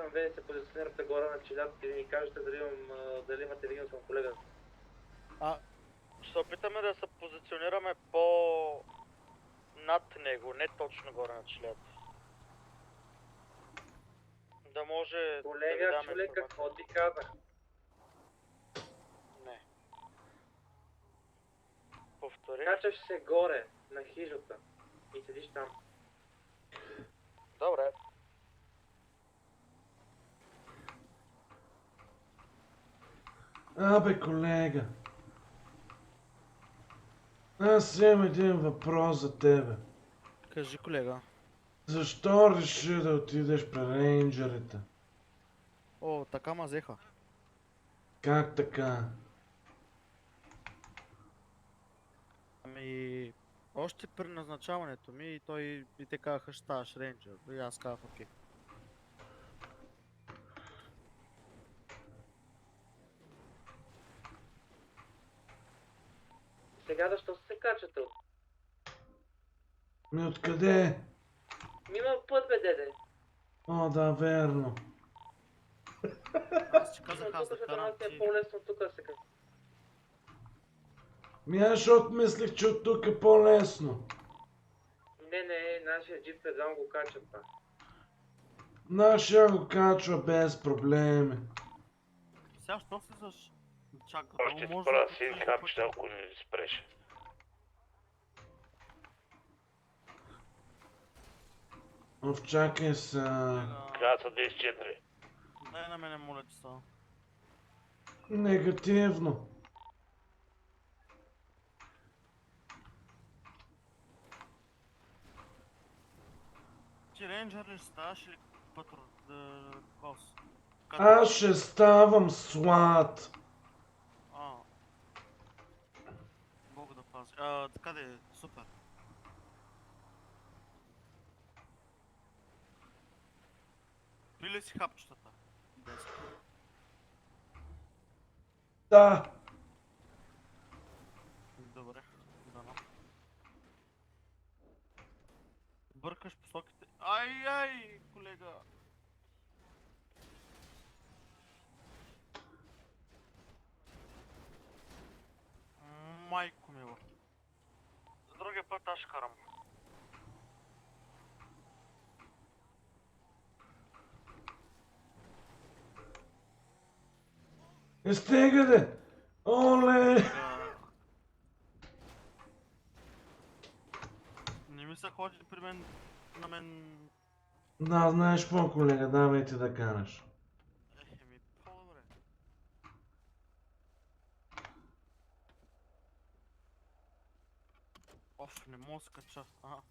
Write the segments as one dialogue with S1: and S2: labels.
S1: Чакам вие да се позиционирате горе на челядките и да ни кажете дали имате видео към колега.
S2: Ще се опитаме да се позиционираме по над него, не точно горе на челята. Да може
S1: Колега,
S2: да ви даме
S1: човек,
S2: информация.
S1: какво ти казах?
S2: Не. Повтори.
S1: Качаш се горе на хижата и седиш там.
S2: Добре.
S3: Абе, колега. Аз имам един въпрос за тебе.
S4: Кажи, колега.
S3: Защо реши да отидеш при рейнджерите?
S4: О, така ма взеха.
S3: Как така?
S4: Ами, още при назначаването ми и той и те казаха, ще ставаш рейнджер. И аз казах, окей.
S1: Сега защо се качате?
S3: Ми откъде?
S1: Мима път, бе, деде.
S3: О, да, верно.
S4: Аз ти казах, аз
S1: Тук
S4: да
S1: ще
S4: карам
S1: е
S4: ти.
S1: по-лесно тук да се кача.
S3: Ми аз защото мислих, че от тук е по-лесно.
S1: Не, нашия джип предам го кача това.
S3: Нашия го качва без проблеми.
S4: Сега, що слизаш? Чакай,
S5: Още ти пора да си хапчета, ако не спреш.
S3: Чакай се.
S5: Каза са 24.
S4: Дай на мене, моля ти са.
S3: Негативно.
S4: Ти рейнджер ли ставаш или кос?
S3: Аз ще ставам слад.
S4: Бог да пази. Така да е, супер. Пи ли си хапчетата?
S3: Да.
S4: Добре, дано. Бъркаш посоките. Ай, колега! Майко мила. За другия път аз ще карам.
S3: Стига де! Оле!
S4: Не ми се ходи при мен, на мен...
S3: Да, знаеш какво, колега, давай ти да караш.
S4: Еми, по-добре. Оф, не мога да скача. Ага.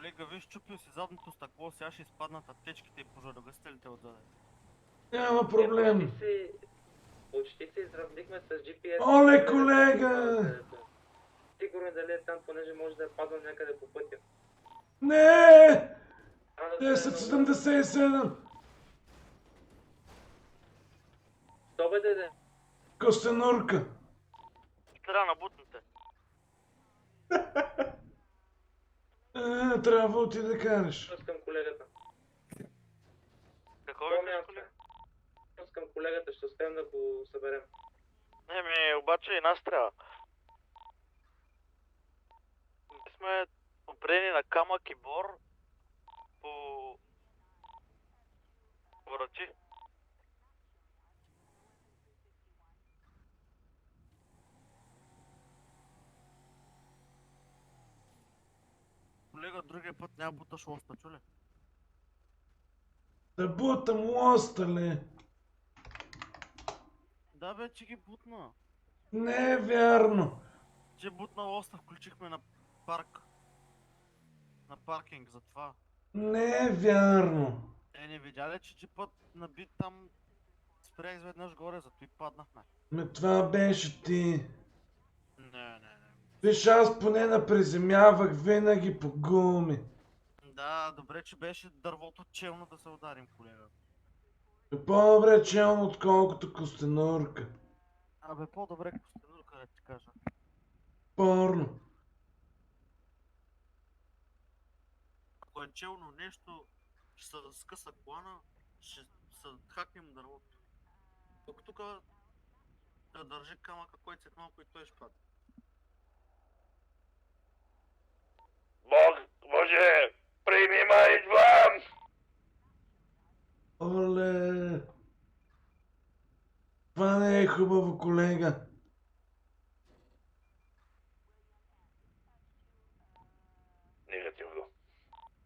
S4: Колега, виж, чупил си задното стъкло, сега ще изпаднат аптечките и пожарогасителите отзаде.
S3: Няма проблем.
S1: Почти се изравнихме с GPS.
S3: Оле, колега!
S1: Сигурно дали е там, понеже може да е паднал някъде по пътя.
S3: Не! 1077!
S1: То бе, деде.
S3: Костенурка!
S4: Трябва на бутните.
S3: Трябва оти да караш.
S1: Към колегата.
S4: Какво ви кажеш, колега?
S1: Към колегата, ще успеем да го съберем.
S2: Еми, обаче и нас трябва. Ние сме опрени на камък и бор по врати.
S4: Колега, другия път няма буташ лоста, чули?
S3: Да бутам лоста ли?
S4: Да бе, че ги бутна.
S3: Не е вярно.
S4: Че бутна лоста, включихме на парк. На паркинг, затова.
S3: Не е вярно.
S4: Не видя ли, че път наби там спря изведнъж горе, зато и паднахме.
S3: Това беше ти.
S4: Не.
S3: Виж, аз поне наприземявах винаги по гуми.
S4: Да, добре, че беше дървото челно да се ударим, колега.
S3: По-добре челно, отколкото костенурка.
S4: Абе, по-добре костенурка, да ти кажа.
S3: Порно.
S4: Ако е челно нещо, ще се скъса колана, ще се хакнем дървото. Тук да държи камъка, който след малко и той ще падне.
S5: Бог, Боже, прими ма, идвам!
S3: Оле. Това не е хубаво, колега.
S5: Негативно.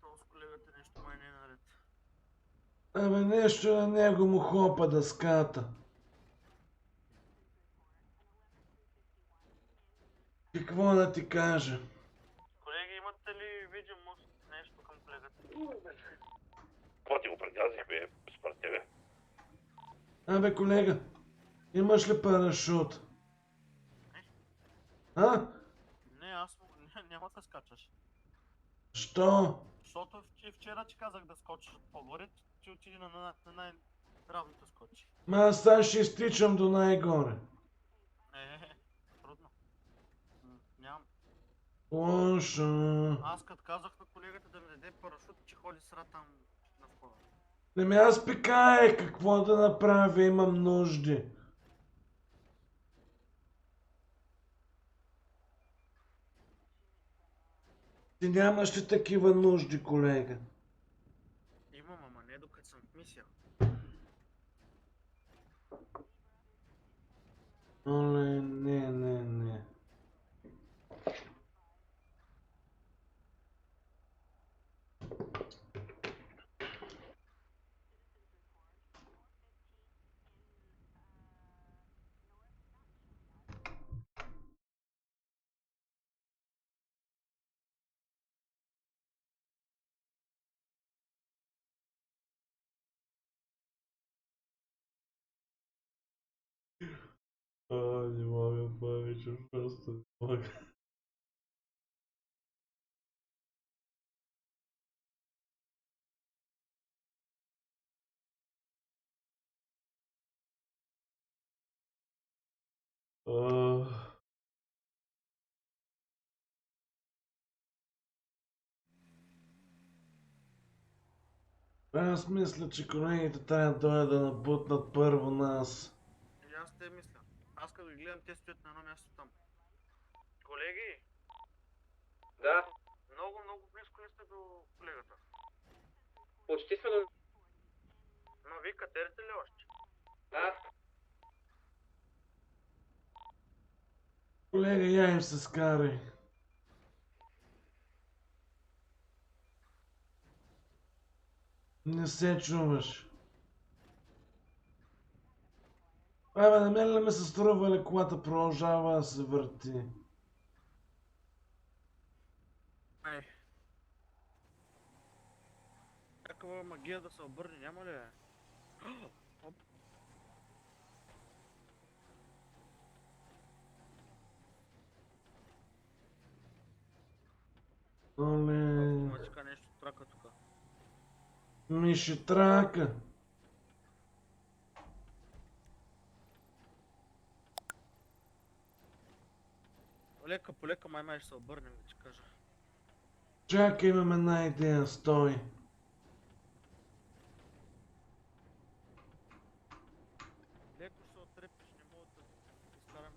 S4: То с колегата нещо май не е наред.
S3: Абе, нещо на него му хлопа дъската. Какво да ти кажа?
S4: Колеги, имате ли видимост нещо към колегата?
S5: Какво ти го прегазихме, според тебе?
S3: Абе, колега, имаш ли парашут? А?
S4: Не, аз няма да скачаш.
S3: Що?
S4: Защото вчера ти казах да скочиш по-горе, ти отиди на най-равното скочи.
S3: Ма аз сега ще изтичам до най-горе.
S4: Трудно. Нямам.
S3: Лошо.
S4: Аз като казах на колегата да ми даде парашут, че ходи сра там на входа.
S3: Не ми аз пикае, какво да направя, имам нужди. Ти нямаш ли такива нужди, колега?
S4: Имам, ама не докато съм в мисия.
S3: Оле, не. Не мога повече, просто не мога. Аз мисля, че колегите трябва да дойдат да набутнат първо нас.
S4: И аз те мисля. Аз като ги гледам, те стоят на едно място там. Колеги,
S1: Да,
S4: много близко ли сте до колегата?
S1: почти сме до...
S4: Но вие катерите ли още?
S1: Да,
S3: Колега, я им се скарай. Не се чуваш. Абе, на мен ли ми се струва ли колата продължава да се върти?
S4: Ей. Някаква магия да се обърне, няма ли? Оп.
S3: Оле,
S4: Мачка нещо трака тук.
S3: миши трака.
S4: Лека по лека май ще се обърнем, да ти кажа.
S3: Чакай, имам една идея, стой.
S4: Леко ще се отрепиш, не мога да изкарам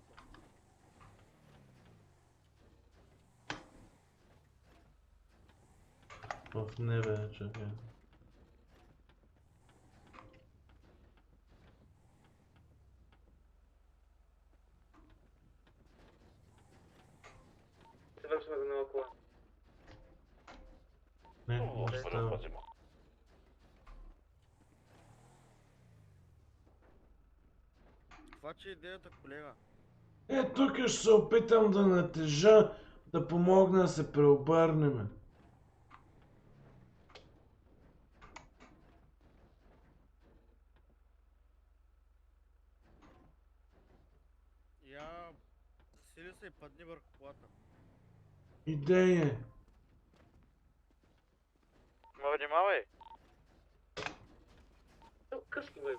S4: това.
S3: В небе, чакай.
S1: се вършваме за нова кола.
S3: Не,
S5: О,
S3: не
S5: Господи,
S3: става.
S5: опази ма.
S4: Това че е идеята, колега.
S3: Тук ще се опитам да натежа, да помогна да се преобърнем.
S4: Я засили се и падни върху колата.
S3: Идея.
S2: внимавай.
S1: Късно, бе.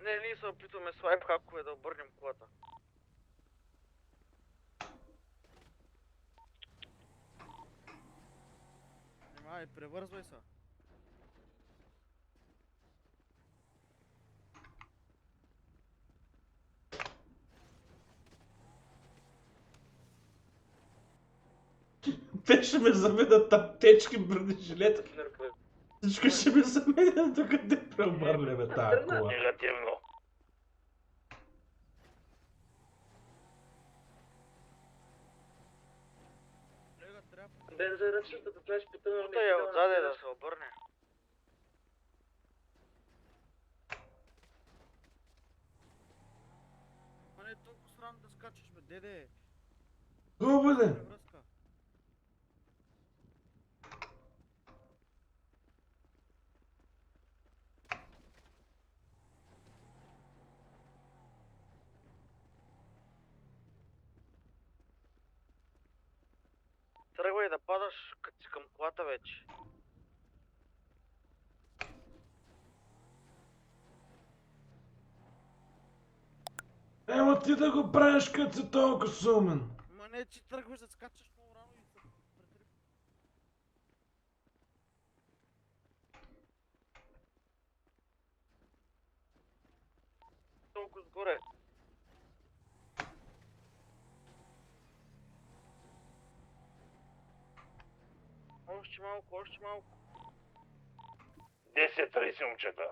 S2: Не, ние се опитваме с лайф хакове да обърнем колата.
S6: Внимавай, превързвай се.
S3: Те ще ме заменят аптечки, бронежилет.
S1: Нърка, бе.
S3: Всичко ще ме заменят, докато преобърнем тази кола.
S5: Негативно.
S6: Колега, трябва.
S1: Ден за ръчната, да знаеш, потъваме.
S2: Тута е отзаде да се обърне.
S6: Ма не е толкова срам да скачаш, бе, деде.
S3: Хубаво бе.
S6: Превръзка.
S2: Тръгвай да падаш като си към колата вече.
S3: Ема ти да го правиш, като си толкова сумен.
S6: Ма не, че тръгваш да скачаш много рано и се претръпи.
S2: Толкова сгоре. Още малко, още малко.
S5: 10-30 момчета.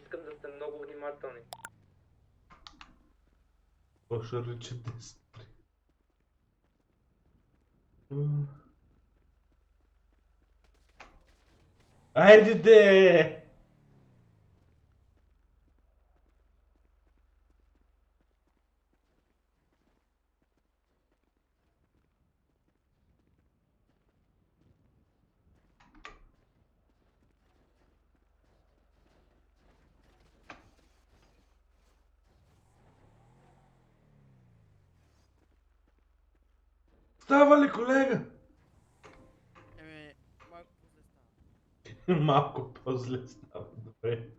S1: Искам да сте много внимателни.
S3: Какво ще рече 10? Айде де! Става ли, колега?
S6: Малко по-зле става.
S3: Малко по-зле става, добре.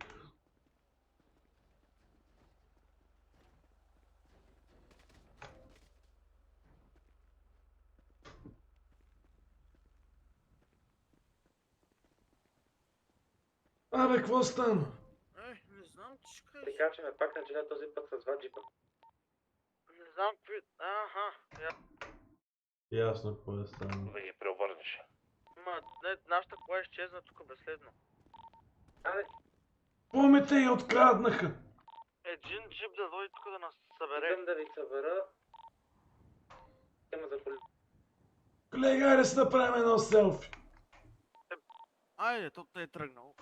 S3: Абе, какво стана?
S6: Не знам, ти ще кажеш.
S1: Прикачаме пак на челя този път с два джипа.
S2: Не знам какви... Аха.
S3: Ясно какво е станало.
S5: Да ги преобърнеш.
S2: Ма, не, нашата кола изчезна тук безследно.
S1: Абе,
S3: Помните и откраднаха.
S2: Един джип да дойде тук да нас събере.
S1: искам да ви събера. Тема за коли.
S3: Колега, айде си направим едно селфи.
S6: Айде, то е тръгнал.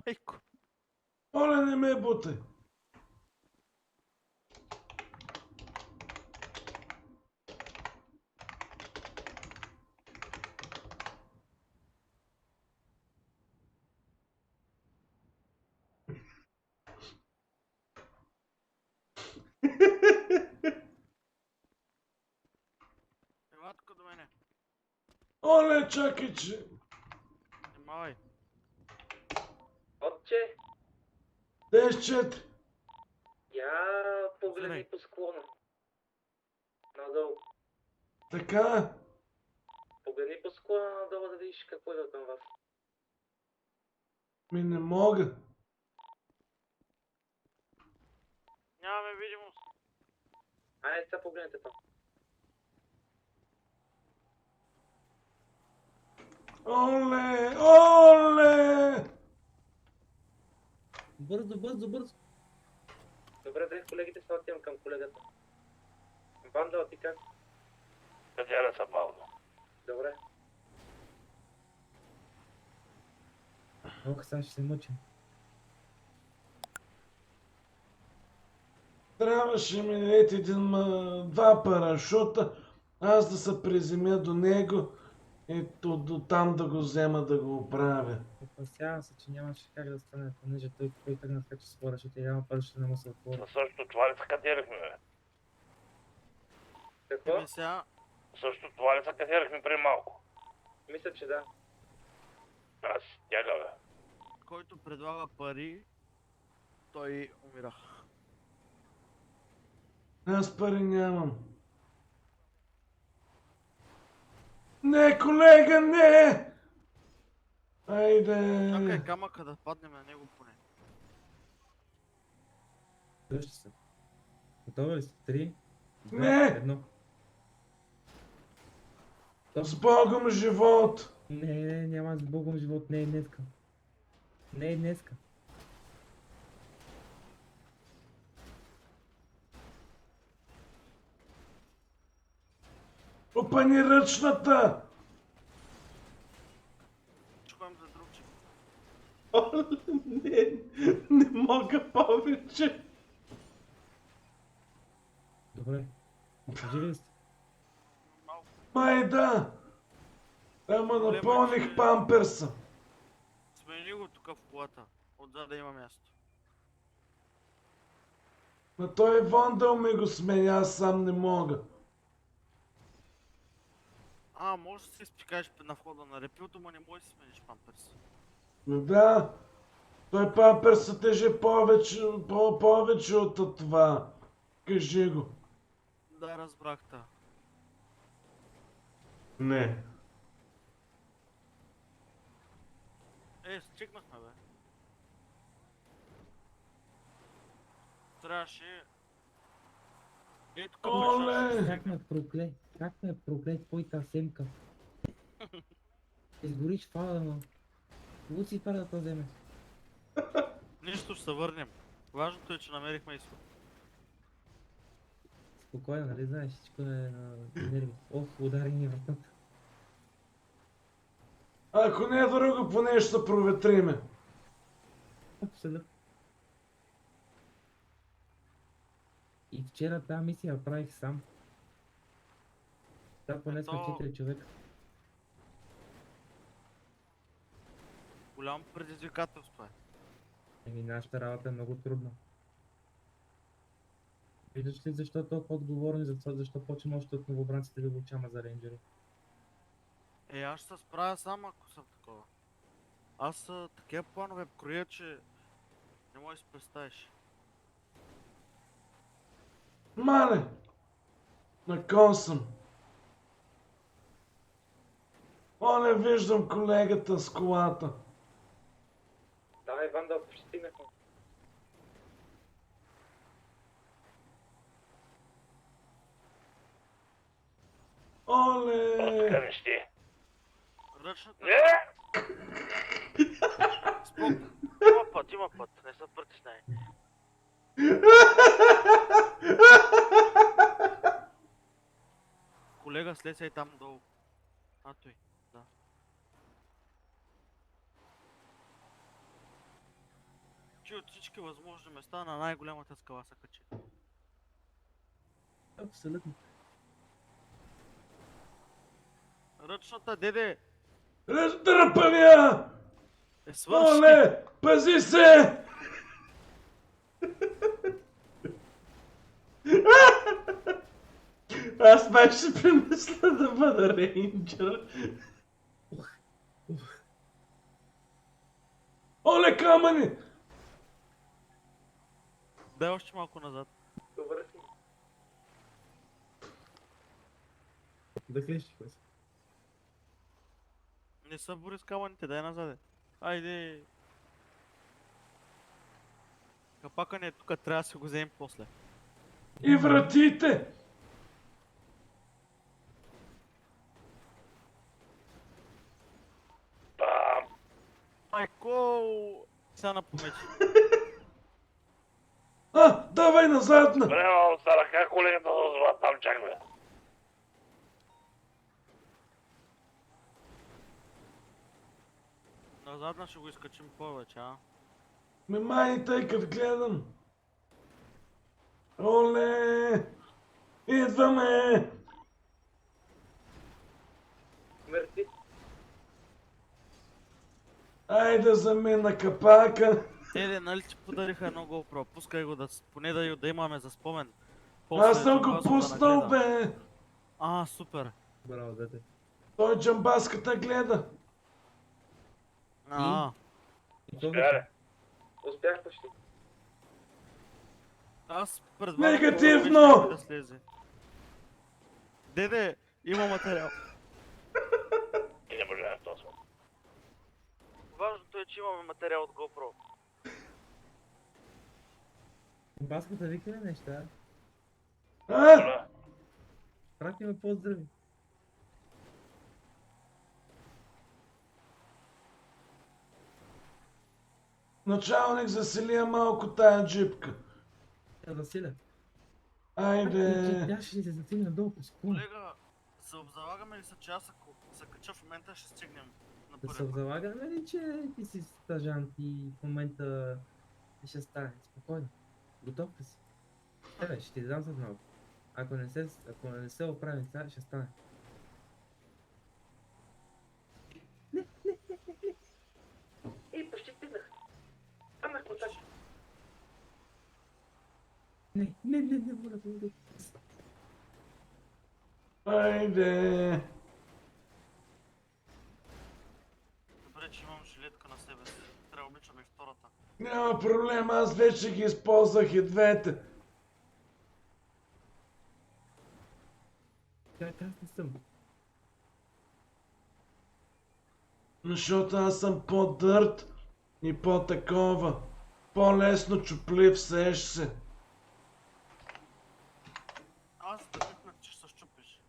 S6: Майко.
S3: Моля, не ме бутай.
S6: Ела тук до мене.
S3: Оле, чакай, че...
S6: Внимавай.
S1: Отче,
S3: 10-4.
S1: я погледни
S6: Здравей.
S1: по склона. Надолу.
S3: Така.
S1: Погледни по склона надолу да видиш какво идва към вас.
S3: Ми не мога.
S2: Нямаме видимост.
S1: Айде сега погледнете там.
S3: Оле! Оле!
S7: Бързо, бързо, бързо.
S1: Добре, дай колегите се отивам към колегата. Вандал, ти как?
S5: Кадяра са бавно.
S1: Добре.
S7: Ох, сега ще се мъчим.
S3: Трябваше ми дадете два парашута, аз да се приземя до него и до там да го взема да го оправя.
S7: Опасявам се, че нямаше как да стане, понеже той тръгна така, че с парашута и няма парашута не му се отвори.
S5: На същото това ли се кадирахме, бе?
S1: Какво?
S6: Еми сега,
S5: Също това ли се кадирахме преди малко?
S1: Мисля, че да.
S5: Аз тяга, бе.
S6: който предлага пари, той умира.
S3: Аз пари нямам. Не, колега, не! Айде!
S6: Чакай камъка да паднем на него поне.
S7: Дръжте се. Готови ли сте? 3, 2,
S3: Не!
S7: 1.
S3: С Богом живот!
S7: Не, няма с Богом живот, не е днеска. Не е днеска.
S3: Опани ръчната!
S6: Чукам за друг чек.
S3: Не, не мога повече.
S7: Добре. Живи ли сте?
S6: Малко.
S3: Май да. Ама напълних памперса.
S6: Смени го тук в колата. Отзад да има място.
S3: На той Вандал ми го сменя, аз сам не мога.
S6: Може да се изпикаеш на входа на репилто, но не можеш да си смениш памперс.
S3: Но да, той памперса тежи повече от това. Кажи го.
S6: Да, разбрах та.
S3: Не.
S6: Стигнахме, бе. Трябваше... тук
S3: Оле!
S7: Как ме прокле твоята семка? Изгориш фала, но... Луцифер да те вземе.
S6: Нищо, ще се върнем. Важното е, че намерихме изход.
S7: Спокойно, нали знаеш, всичко е на нерви. Ох, удари ни вратата.
S3: Ако не е друго, поне ще се проветриме.
S7: Абсолютно. И вчера тази мисия я правих сам. Да, поне сме 4 човека.
S6: Голямо предизвикателство е.
S7: Еми, нашата работа е много трудна. Виждаш ли защо толкова отговорни за това, защо почвам още от новобранците да го учаме за рейнджери?
S6: Аз ще се справя сам, ако съм такова. Аз такива планове кроя, че не можеш да си представиш.
S3: Мале! На кон съм. Не виждам колегата с колата.
S1: Давай, Вандал, почти стигнахме.
S3: Оле!
S5: Откъде ще?
S6: Ръчната...
S5: Не!
S6: Спок. Има път, не се притесняй. Колега, след се и там долу. Той, да. Че от всички възможни места на най-голямата скала са качи.
S7: Абсолютно.
S6: Ръчната, деде!
S3: Раздръпавя!
S6: Свърши!
S3: Оле! Пази се! Аз май ще помисля да бъда рейнджер. Оле, камъни!
S6: Дай още малко назад.
S1: Добре си.
S7: Да клещи, кой си?
S6: Не са бури с камъните, дай назаде. Айде! Капака не е тук, трябва да си го вземем после.
S3: И вратите!
S6: Майко! Сега напомечи.
S3: Давай назад на!
S5: Време от ръка колегата да озва, там чакаме.
S6: Назадна ще го изкачим повече, а?
S3: Май, тъй като гледам. Оле! Идваме!
S1: Мерси.
S3: Айде за мен на капака.
S6: Теде, нали ти подариха едно GoPro? Пускай го поне да имаме за спомен.
S3: Аз съм го
S6: Джамбазов да
S3: пуснал,
S6: нагледа.
S3: бе!
S6: Супер.
S7: Браво, дете.
S3: Той джамбаската гледа.
S7: И то
S5: Гледай.
S1: Успях почти.
S6: Аз предлагам
S3: Негативно!
S6: това да слезе. Деде, има материал.
S5: И не може да този.
S6: Важното е, че имаме материал от GoPro.
S7: Баската вика ли неща?
S3: А?
S7: Прати ме поздрави.
S3: Началник, засили я малко тая джипка.
S7: Я засиля.
S3: Айде.
S7: Тя ще се затигне надолу по склон.
S6: Колега, се обзалагаме ли се, че аз ако се кача в момента ще стигнем на
S7: Да се
S6: първия път?
S7: залагаме ли, че ти си стажант и в момента ще стане? Спокойно. Готов ли си? Тебе, ще ти дам за малко. Ако не се оправим сега, ще стане.
S1: И почти стигнах. Станах контакт.
S7: Не, моля, моля.
S3: Айде.
S6: Добре, че имам жилетка на себе си. Трябва да обличам и втората.
S3: Няма проблем, аз вече ги използвах и двете.
S7: Как аз не съм?
S3: Защото аз съм по-дърт и по-такова. По-лесно чуплив, сеш се.
S6: Аз да викнах, че ще се щупиш.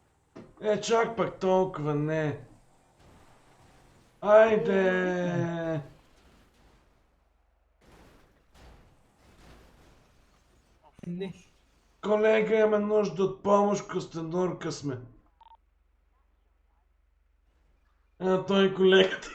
S3: Чак пак толкова не. Айде.
S7: Не.
S3: Колега, има нужда от помощ, Костенурка сме. Той колегата.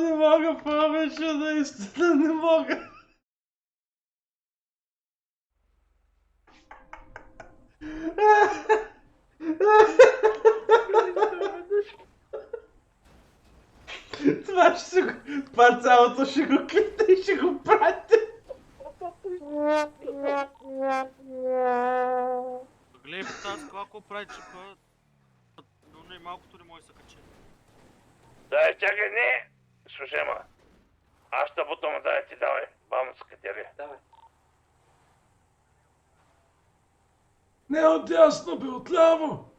S3: Не мога повече, наистина не мога. Това цялото ще го клипне и ще го прати.
S6: Гледай по тази кола, ако прави чипа, но и малкото не може да се качи.
S5: Дай, чакай, не! Слушай, ма. Аз ще потом дай ти давай. Бам с катери.
S1: Давай.
S3: Не отдясно, бе, отляво.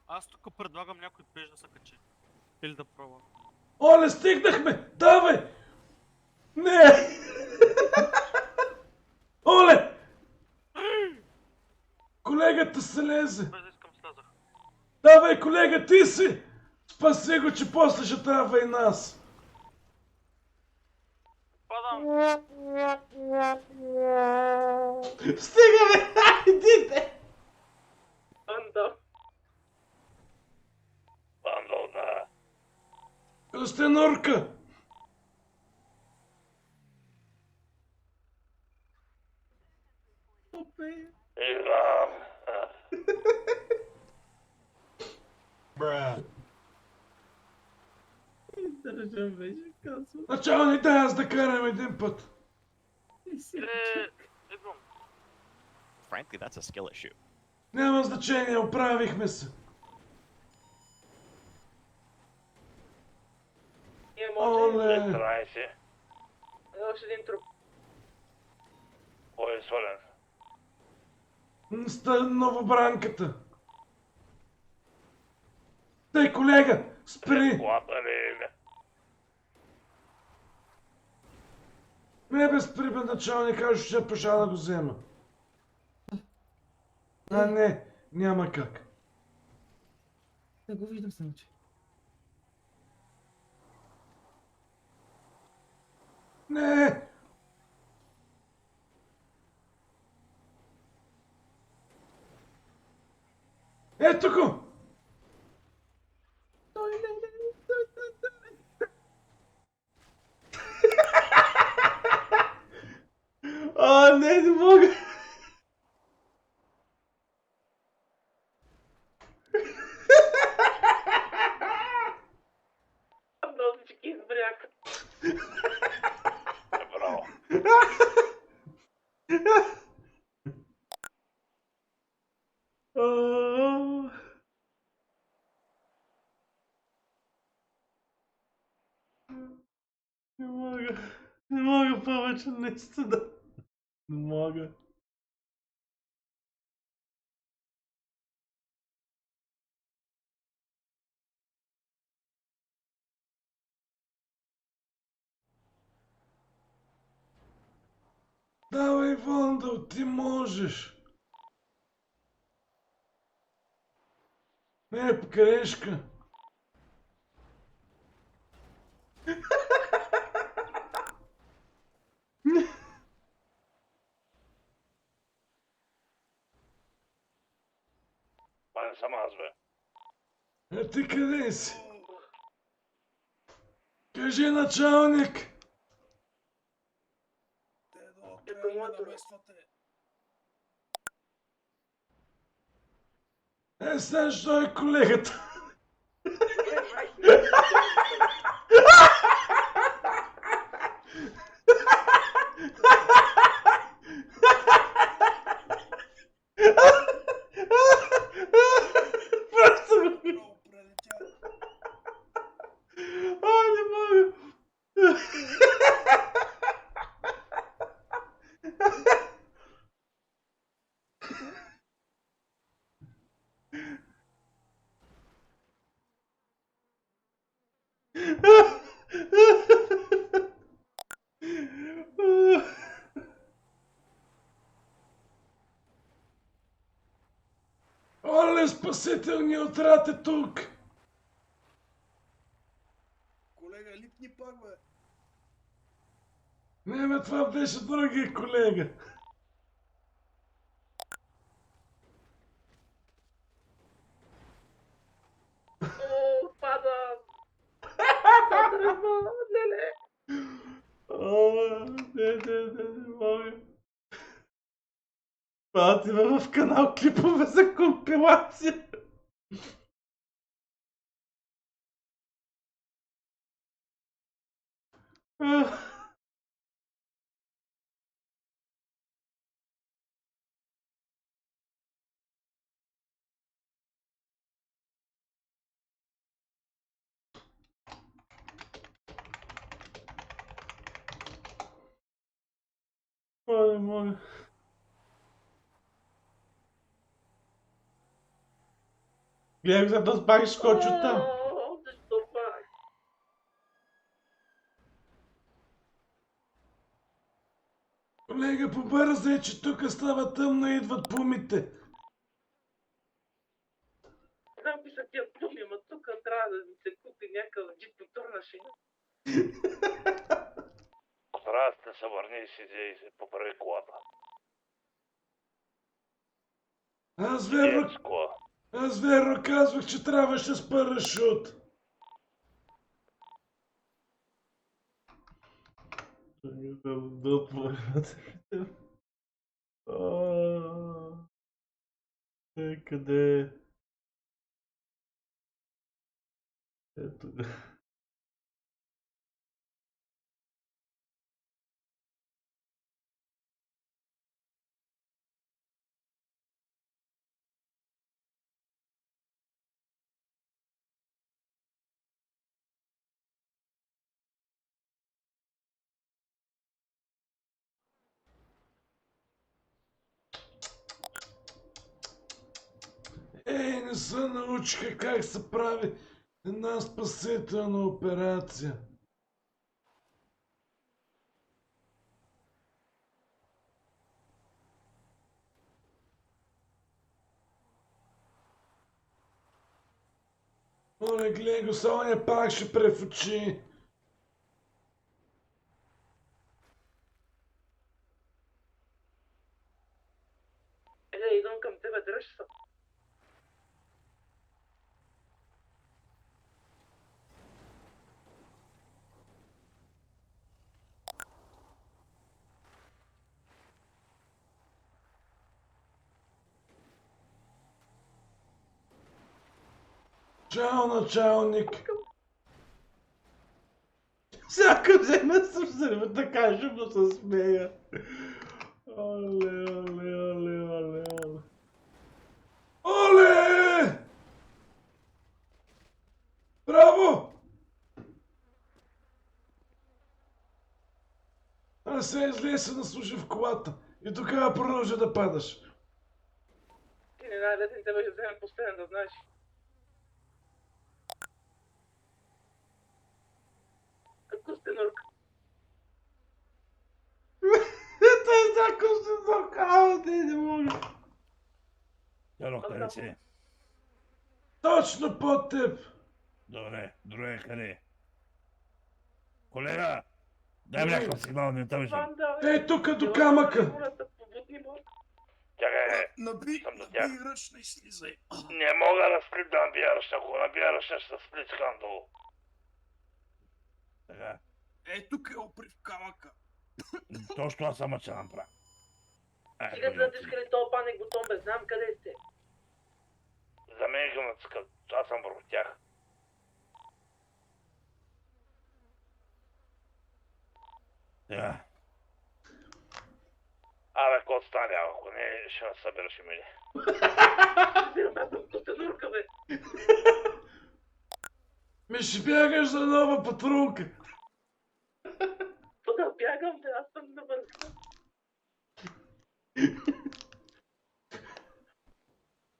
S6: Аз тук предлагам някой пеш да се качи. Или да пробва.
S3: Оле, стигнахме! Давай! Не! Оле! Колегата се лезе!
S6: Без да искам слязах.
S3: Давай, колега, ти си! Спаси го, че после ще трябва и нас!
S6: Падам!
S3: Стига, бе! Идите!
S1: Банда.
S5: Бандал, да.
S3: Костенурка!
S7: Опе!
S5: Играм.
S7: Държам беше, казва.
S3: Началник, дай аз да карам един път.
S7: И си.
S6: Идвам.
S8: Frankly, that's a skill issue.
S3: Няма значение, оправихме се.
S1: Ние може.
S3: Оле!
S5: 13.
S1: Още един труп.
S5: Кой е свален?
S3: Новобранката. Тъй, колега, спри!
S5: Колата ли?
S3: Не бе, спри бе, началник, аз ще пеша да го взема. А не, няма как.
S7: Не го виждам самче.
S3: Не! Ето го!
S7: Той не, той.
S3: А, не мога!
S1: Много всички избряха.
S5: Браво.
S3: Не мога. Не мога повече, наистина. Не мога. Давай, Вандал, ти можеш. Не, грешка.
S5: Това не съм аз, бе.
S3: А ти къде си? Кажи, началник.
S1: Ето моето.
S3: Знаеш, той е колегата. Просто го... Ай, не мога. Оле, спасителният отряд е тук!
S4: Колега, липни пак, бе.
S3: Не, бе, това беше другия колега.
S1: О, падам! Падам, леле!
S3: О, не мога. Това отива в канал клипове за компилация. О, не мога. Гледах за да пак скочи там.
S1: О, защо пак?
S3: Колега, побързай, че тук става тъмно и идват пумите.
S1: Знам какви са тия плюми, ама тук трябва да ми се купи някакъв джип моторна шина.
S5: Трябва да се върни и си поправи колата.
S3: Аз верно казвах, че трябваше с парашут. Къде е? Ето го. Не се научиха как се прави една спасителна операция. Оле, гледай го, Соня пак ще префучи.
S1: Идвам към тебе, дръж се.
S3: Чао, началник. Всяка вземе се вземе, така ще му се смея. Оле, оле, оле, оле, оле. Оле! Браво! А сега излез се наслужи в колата и тогава продължи да падаш.
S1: Ти не най-летен тебе ще вземем последен, да знаеш. Ако сте норка.
S3: Той знакъв се закава, не мога.
S5: Дядо, къде си?
S3: Точно под теб.
S5: Добре, друге къде? Колега, дай ми някакъв сигнал, не те виждам.
S3: Ей, тук до камъка.
S5: Чакай,
S4: Наби
S5: съм до тях.
S4: ръчна и слизай.
S5: Не мога да набия ръчна, ако набия ръчна ще се сличкам долу. Така,
S4: Тук е опри в камъка.
S5: точно това само ще направя.
S1: Стига да натискали този паник бутон, бе, знам къде сте.
S5: За мен ги натискат, аз съм върху тях. Така. Абе, кот стане, ако не, ще ме събираш и мене.
S1: Аз съм тутенурка, бе.
S3: Ми ще бягаш за нова патрулка.
S1: То да бягам, бе, аз съм на бързка.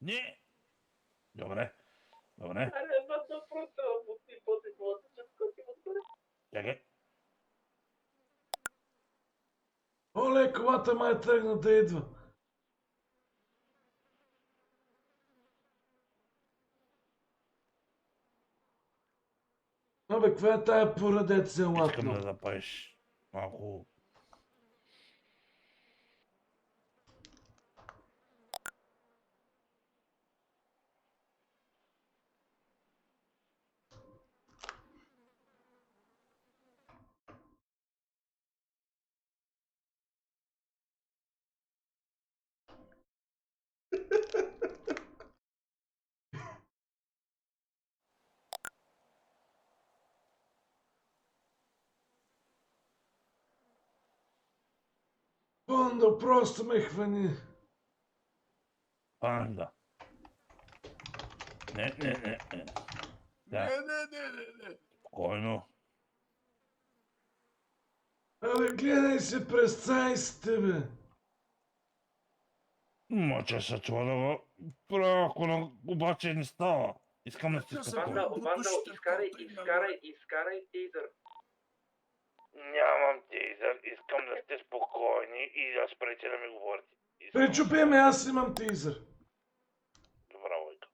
S5: Не! Добре, добре.
S1: Аре, бъдна просто, бути, после колата, че скоти му скоро.
S5: Чакай.
S3: Оле, колата май тръгна да идва. Абе, каква е тая поредец се
S5: Искам
S3: лапна?
S5: да запаеш малко.
S3: Бондо, просто ме хвани.
S5: Панда. Не. Да,
S4: Не.
S5: спокойно.
S3: Абе, гледай се през цайсите, бе.
S5: Мъча се това да го правя, ако обаче не става. Искам да стиска това.
S1: Вандал, изкарай тизър.
S5: Нямам тизър, искам да сте спокойни и да спрете да ми говорите.
S3: Причупи ме, аз имам тизър.
S5: Добра лойка.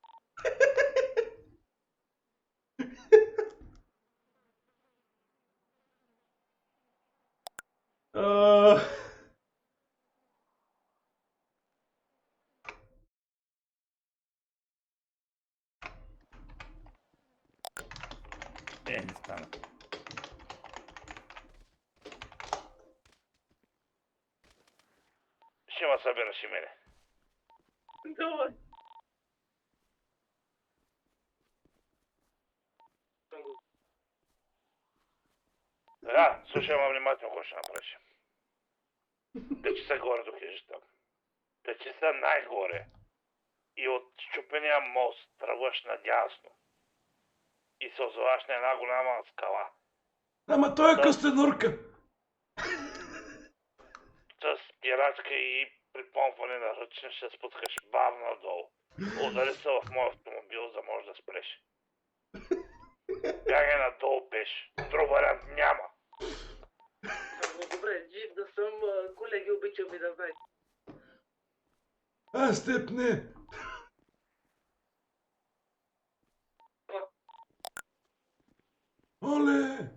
S5: Не стана. Ще ме събираш и мене.
S1: Добре.
S5: Да, слушай ме внимателно, какво ще направиш. Качи се горе до хижата. Качи се най-горе. И от щупения мост тръгваш надясно. И се озоваш на една голяма скала.
S3: Ама той е къстенурка.
S5: С спирачка и при помпване на ръчна ще спускаш бавно надолу. Удари се в моя автомобил, за да може да спреш. Бягай надолу пеш. Друг вариант няма.
S1: Добре, жив да съм, колеги, обичам ви да знаете.
S3: Аз теб не. Оле!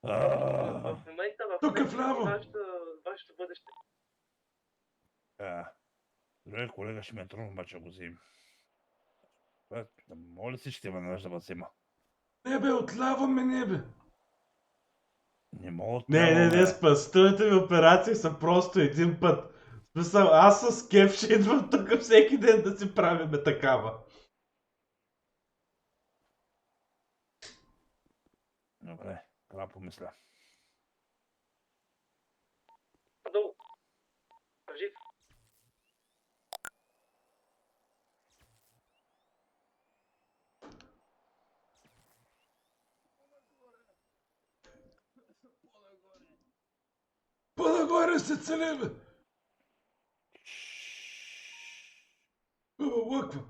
S1: В момента
S3: Тук вляво.
S1: вашето бъдеще.
S5: Добре, колега, ще ме е трудно, обаче го взимам. Моля си, ще ме навеш да ме взима.
S3: Не бе, отляво ме не бе.
S5: Не мога
S3: Не, спасителните ми операции са просто един път. В смисъл, аз с кеф ще идвам тук всеки ден да си правиме такава.
S5: Добре, трябва да помисля.
S1: Надолу. Жив.
S3: По-нагоре се цели, бе. Лъква.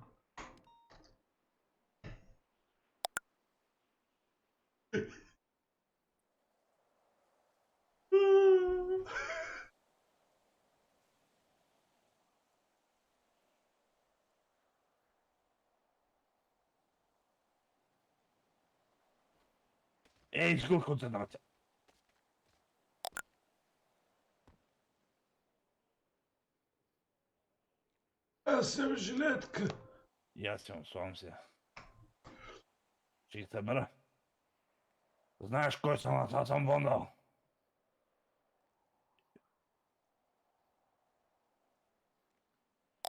S5: Изгубих концентрация.
S3: Аз съм жилетка.
S5: И аз се славам се. Ще ги събера. Знаеш кой съм аз съм Вондал.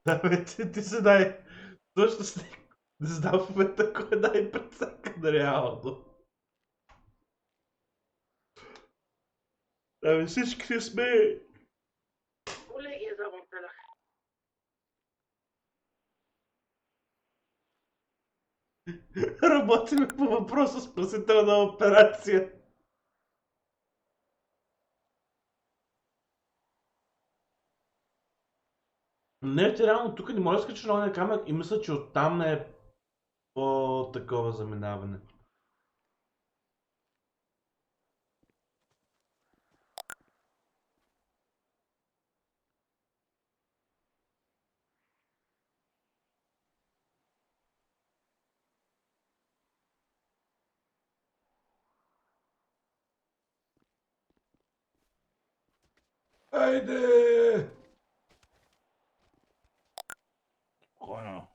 S3: Да, бе, ти си дай. Точно си. Не знам в момента кой е най-прецакан реално. Ами всички не сме.
S1: Колеги, я завам телях.
S3: Работиме по въпроса спасителна операция. Не, че реално тук не може да скачиш на камък и мисля, че оттам е по-такова заминаване. Айде!
S5: Спокойно.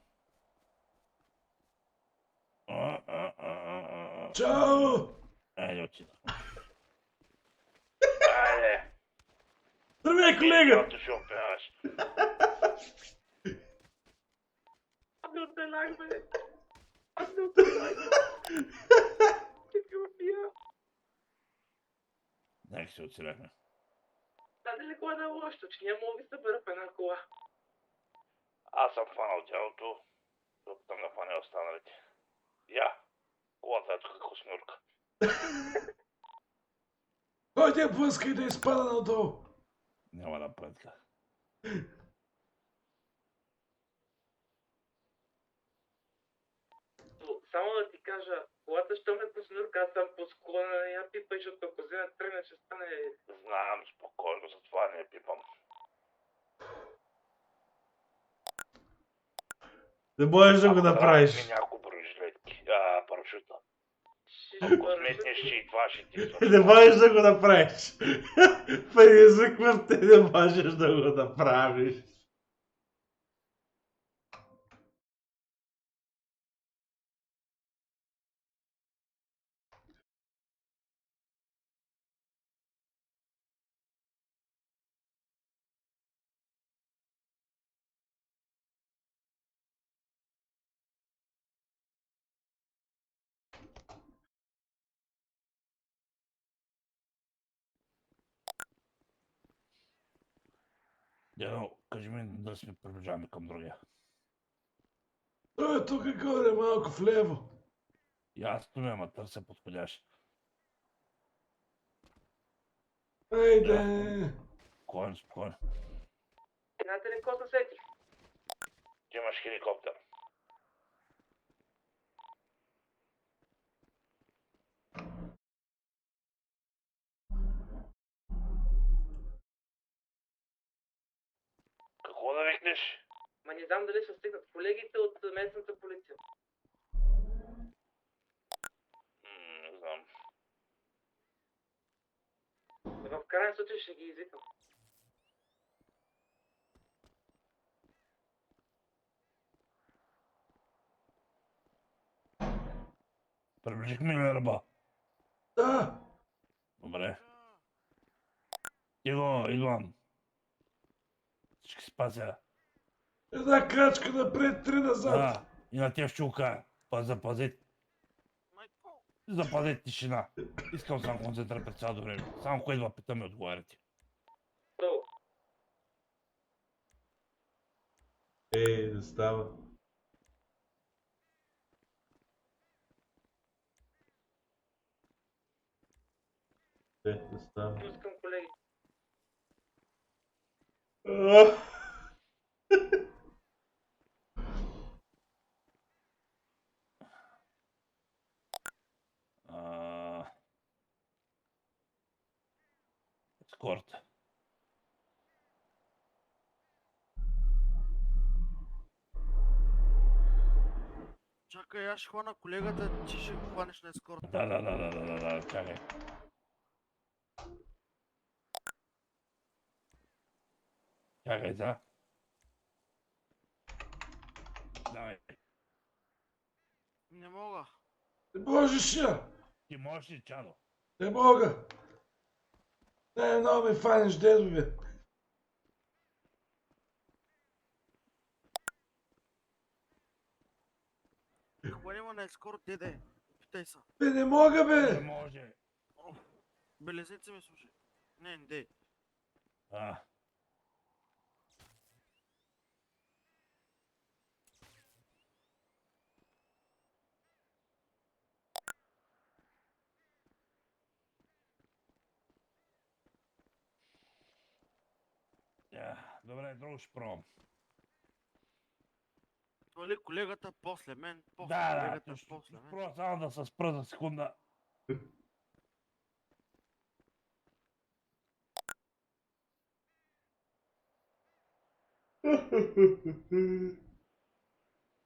S3: Чао!
S5: Айде, отида. Айде.
S3: Здравей, колега!
S5: Когато ще операш.
S1: Аз не оттелях, бе. Аз не оттелях. Ще убия.
S5: Нека се оцеляхме.
S1: Тази ли кола да е лошо, че няма да ви събера в една кола.
S5: Аз съм фанал тялото, докато на фане останалите. Я, колата е тук космюрка.
S3: Кой те плъска и да изпада надолу?
S5: Няма напредка.
S1: Само да ти кажа, колата, що ме космюрка, аз съм по склона, не я пипай, защото ако взема тръгне, ще стане...
S5: Знам, спокойно, затова не я пипам.
S3: Не можеш да го
S5: Ако
S3: направиш.
S5: ми няколко бронежилетки, парашута. Ако сметнеш, че и това ще ти
S3: Не можеш да го направиш. Предизвиквам те, не можеш да го направиш.
S5: Дядо, кажи ми да се приближаваме към другия.
S3: Той е тук горе, малко вляво.
S5: Ясно ми, ама търся подходящ.
S3: Айде!
S5: Спокойно, спокойно.
S1: Знаете ли какво се сетих?
S5: Че имаш хеликоптер. Какво да викнеш?
S1: Ма не знам дали ще стигнат колегите от местната полиция.
S5: Не знам.
S1: В крайен случай ще ги извикам.
S5: Приближихме ли ръба?
S3: Да,
S5: Добре. Иго, идвам. Всички спася.
S3: една крачка напред, три назад.
S5: Да, и на тях ще кажа. Запазете.
S6: Майко!
S5: Запазете тишина. Искам съм концентриран през цялото време. Само кой два пита ми отговаряте.
S1: Долу.
S3: Не става. Не става.
S1: Пускам колеги.
S5: Ескорт.
S6: Чакай, аз ще хвана колегата, ти ще го хванеш на ескорт.
S5: Да, чакай. Чакай, да. Давай.
S6: Не мога.
S3: Не можеш я!
S5: Ти можеш ли, Чадо?
S3: Не мога! Не, много ми фаниш, дедове.
S6: Хвани ме на ескорт, деде. Питай са.
S3: Бе, не мога,
S5: Не
S3: бе!
S5: може.
S6: Белезници ми слушай. Не, дей.
S5: А. Добре, друго ще пробвам.
S6: Свали колегата после мен, после
S5: Да,
S6: колегата
S5: ще
S6: после мен.
S5: пробвам само да се спра за секунда.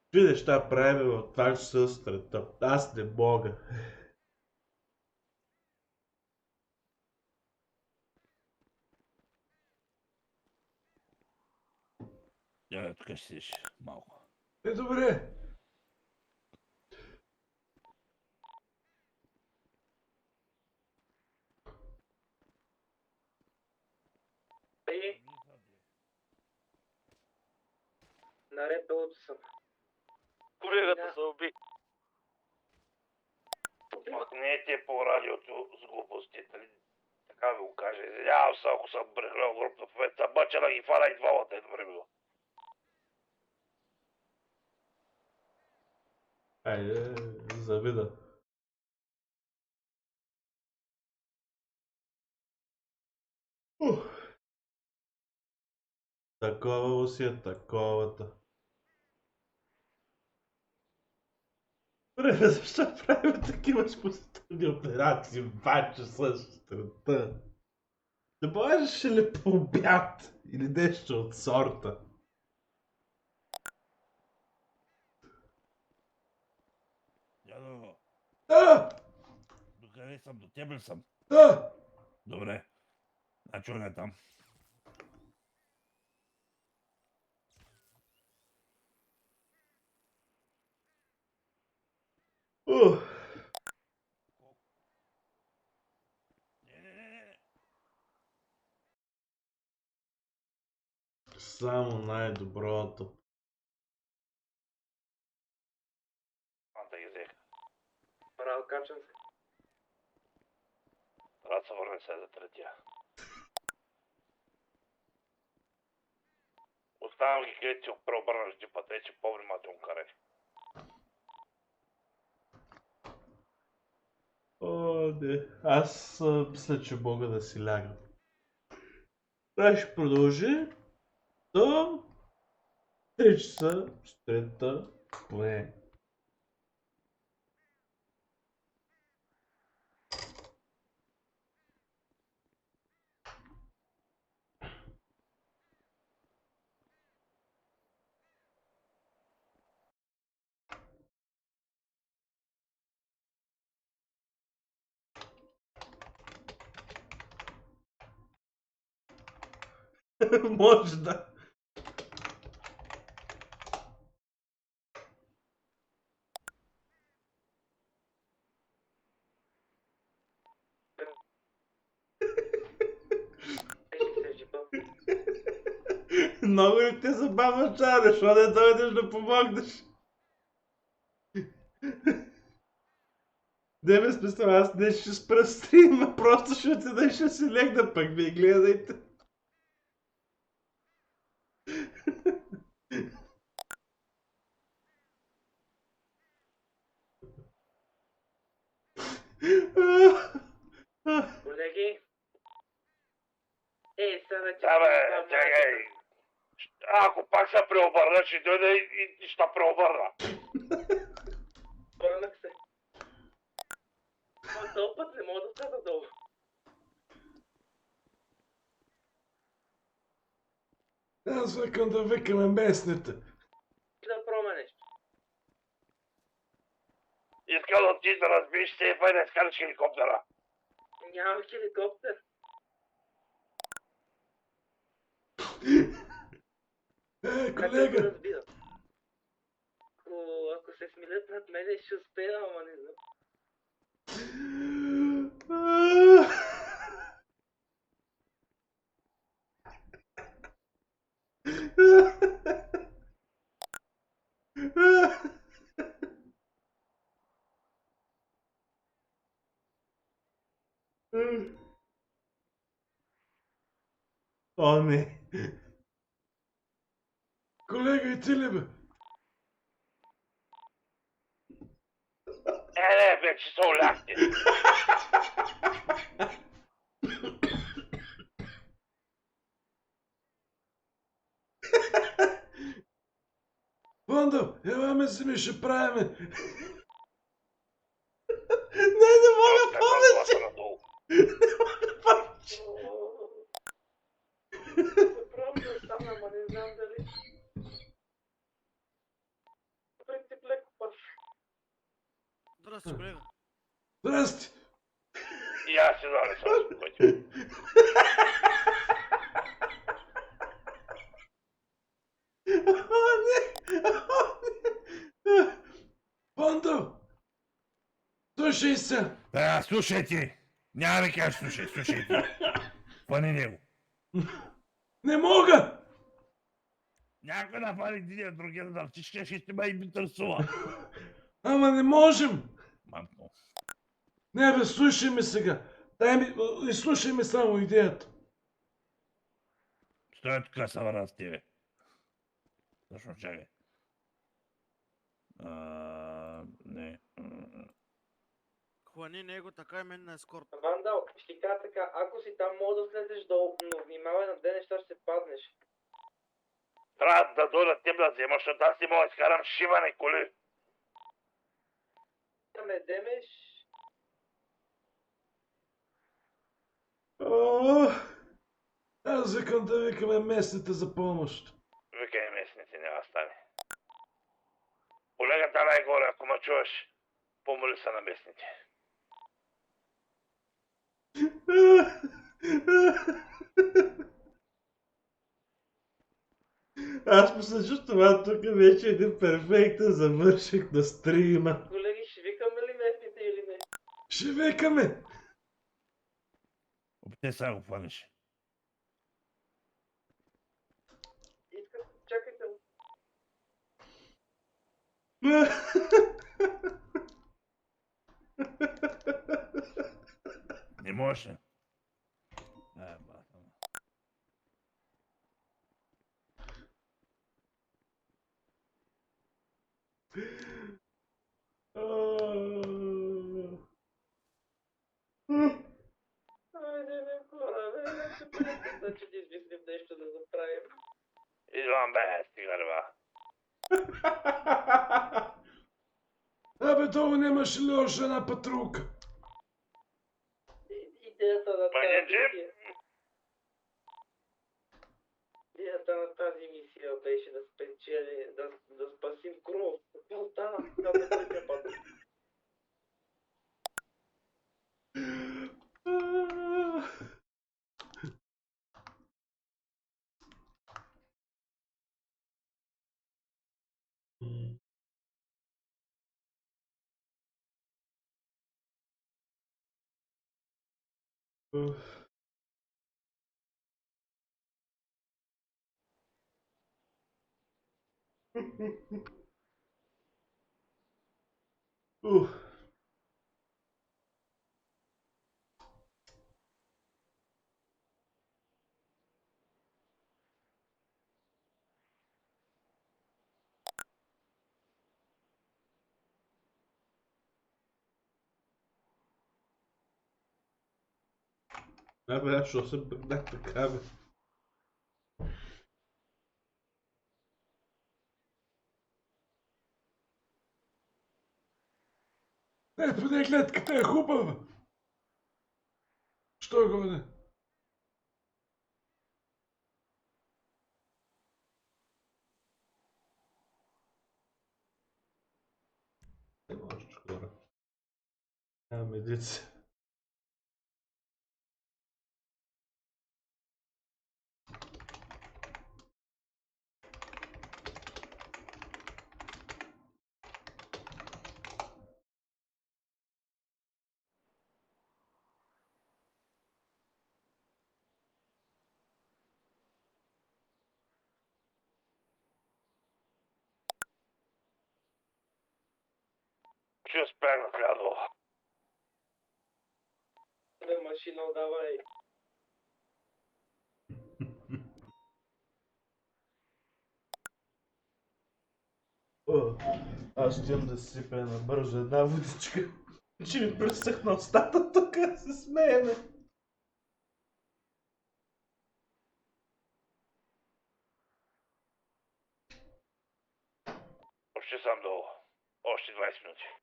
S3: Какви неща правим в 2 часа сутринта? Аз не мога.
S5: Тук ще седиш малко.
S3: Добре.
S1: И наред долото съм.
S2: Колегата се уби.
S5: Махнете по радиото с глупостите. Така ви го кажа. Извинявам се, ако съм брехлял групата в момента. Бъча да ги фана и двамата едновременно.
S3: Айде, завида. Такова си е таковата. Добре, защо правим такива спустени операции в 2 часа сутринта? Не можеш ли по обяд или нещо от сорта?
S5: Дядо,
S3: Да!
S5: докъде съм? До теб ли съм?
S3: Да!
S5: Добре. Значи он е там.
S3: Ух,
S5: Не.
S3: само най-доброто.
S5: Анта ги взех.
S1: Право, качвам се.
S5: Рад се върне се за третия. Оставам ги където си преобърнаш джипата, вече по-внимателно карай.
S3: О, не. Аз мисля, че мога да си лягам. Това ще продължи до 3 часа сутринта поне. Може да.
S1: Беше се джипа.
S3: Много ли те забавно чаре, защо не дойдеш да помогнеш? Не бе смисъл, аз не ще спра стрима, просто ще отида и ще си легна, пък ми гледайте.
S1: Колеги, сега ти
S5: Да, бе, чакай. Ако пак се преобърна, ще дойда и ще преобърна.
S1: Върнах се. Ама този път не мога да стана долу.
S3: Аз викам да викаме местните.
S1: Да пробваме нещо.
S5: Иска да ти да разбиеш сейфа и да изкараш хеликоптера.
S1: Няма хеликоптер. Как да го
S3: Колега,
S1: разбира? Ако се смилят над мене, ще успея, ама не знам.
S3: О, не. Колега, и ти ли бе?
S5: Не, вече са уляхте.
S3: Бондо, еламе си ми ще правиме. Не мога повече.
S5: Надолу.
S3: Не мога повече.
S1: Пробвам да остана, ама не знам дали. В принцип леко пас.
S6: Здрасти, колега.
S3: Здрасти.
S5: И аз се да не съм спокойен.
S3: О, не. О, не. Бондо, слушай се.
S5: Да, слушайте. Няма да кажа слушайте. Пъни него.
S3: Не мога.
S5: Някой напади един другия да всички ще ме и ми търсува.
S3: Ама не можем.
S5: Мамко.
S3: Не бе, слушай ме сега. Дай ми, изслушай ме само идеята.
S5: Стой тук са върна с тебе. Точно чакай. Не.
S6: Хвани него, така и мен на ескорт.
S1: Вандал, ще ти кажа така, ако си там, мога да слезеш долу, но внимавай на две неща, ще паднеш.
S5: Трябва да дойда теб да взема, защото аз си мога да изкарам шиване коли.
S1: Да ме демеш,
S3: О, аз викам да викаме местните за помощ.
S5: Викай местните, няма стане. Колегата най-горе, ако ме чуваш, помоли се на местните.
S3: Аз мисля, че това тук вече е един перфектен завършек на стрима.
S1: колеги, ще викаме ли местните или не?
S3: Ще викаме.
S5: Опитай сега го хванеш.
S1: Искат, чакайте.
S5: Не можеш ли? Бата.
S1: Айде, бе, хора, бе, ще бъде че да измислим нещо да заправим.
S5: Идвам бе, стига ръба.
S3: Абе, това нямаше ли още една патрулка?
S1: Идеята на
S5: Маненджи?
S1: мисия беше да спечели, да спасим Крумов. Какво стана? Каза първия път.
S3: Абе, аз що се бъгнах така, бе? Поне гледката е хубава. Що гоне? Няма още хора. Няма медици.
S5: Ще успях на крядо.
S1: Бе, машина, давай.
S3: О, аз ще имам да си сипя набързо една водичка. Че ми пресъхна устата тук, се смееме.
S5: Още съм долу. Още 20 минути.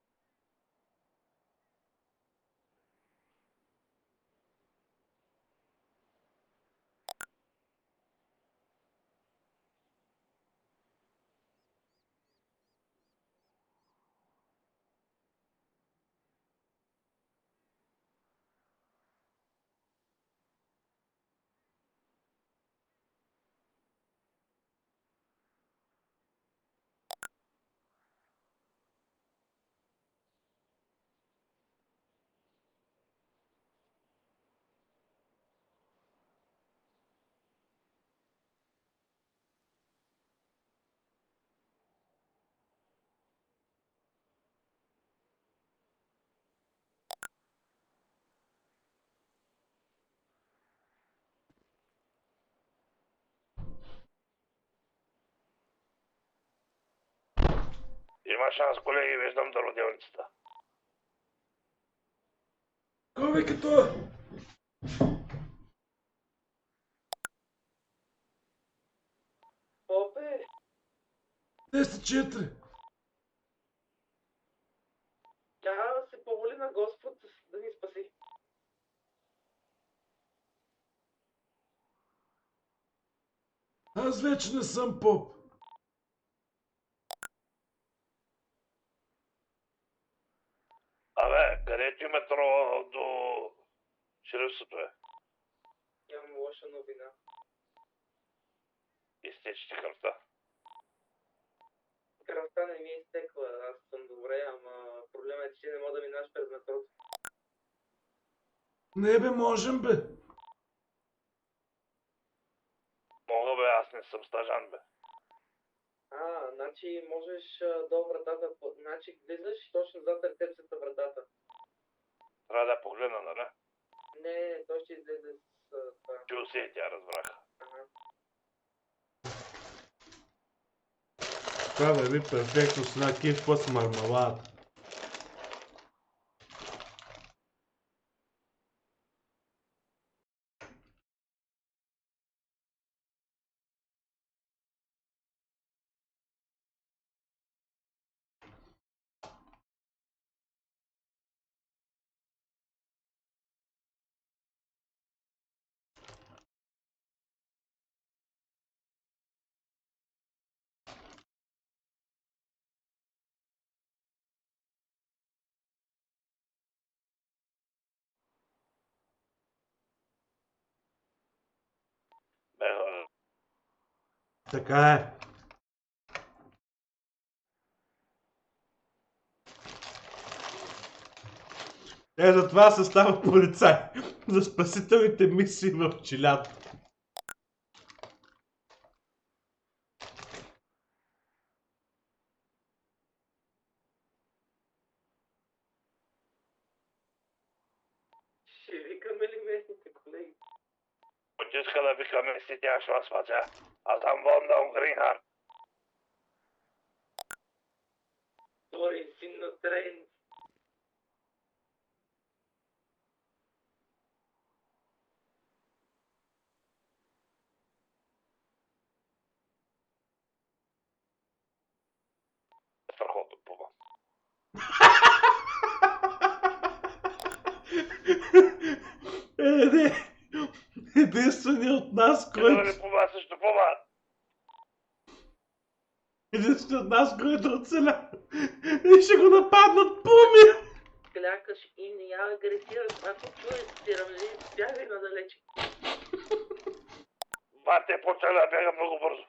S5: Има шанс, колеги, виждам дърводелницата.
S3: Кой бе като?
S1: Попе,
S3: 10-4.
S1: тя се помоли на Господ да ни спаси.
S3: Аз вече не съм поп.
S5: Абе, където има метро до шерифството е?
S1: Имам лоша новина.
S5: Изтечете кръвта.
S1: Кръвта не ми е изтекла, аз съм добре, ама проблема е, че ти не мога да минаш през метрото.
S3: Не бе, можем бе.
S5: Мога бе, аз не съм стажан бе.
S1: Значи можеш до вратата, значи влизаш и точно зад рецепцията вратата.
S5: Трябва да я погледна, нали?
S1: Не, той ще излезе с това.
S5: Че усетя, разбрах.
S1: Ага.
S3: Това върви перфектно с една кифа с мармалада. Така е. Затова се става полицай. За спасителните мисии в Чилято.
S1: Ще викаме ли местните колеги?
S5: Който иска да викаме си, тя ще вас спася. Аз съм Вондон Гринхард.
S1: Торин, син на Трейн.
S5: Страхотно, Пума.
S3: Не. Единственият от нас,
S5: Иска да
S3: който...
S5: ви Пума също Пума.
S3: Единственият от нас, който оцеля. И ще го нападнат пуми!
S1: Клякаш и не я агресираш. Ако чуеш си ръмжи, бягай надалече.
S5: Бате, почна да бяга много бързо.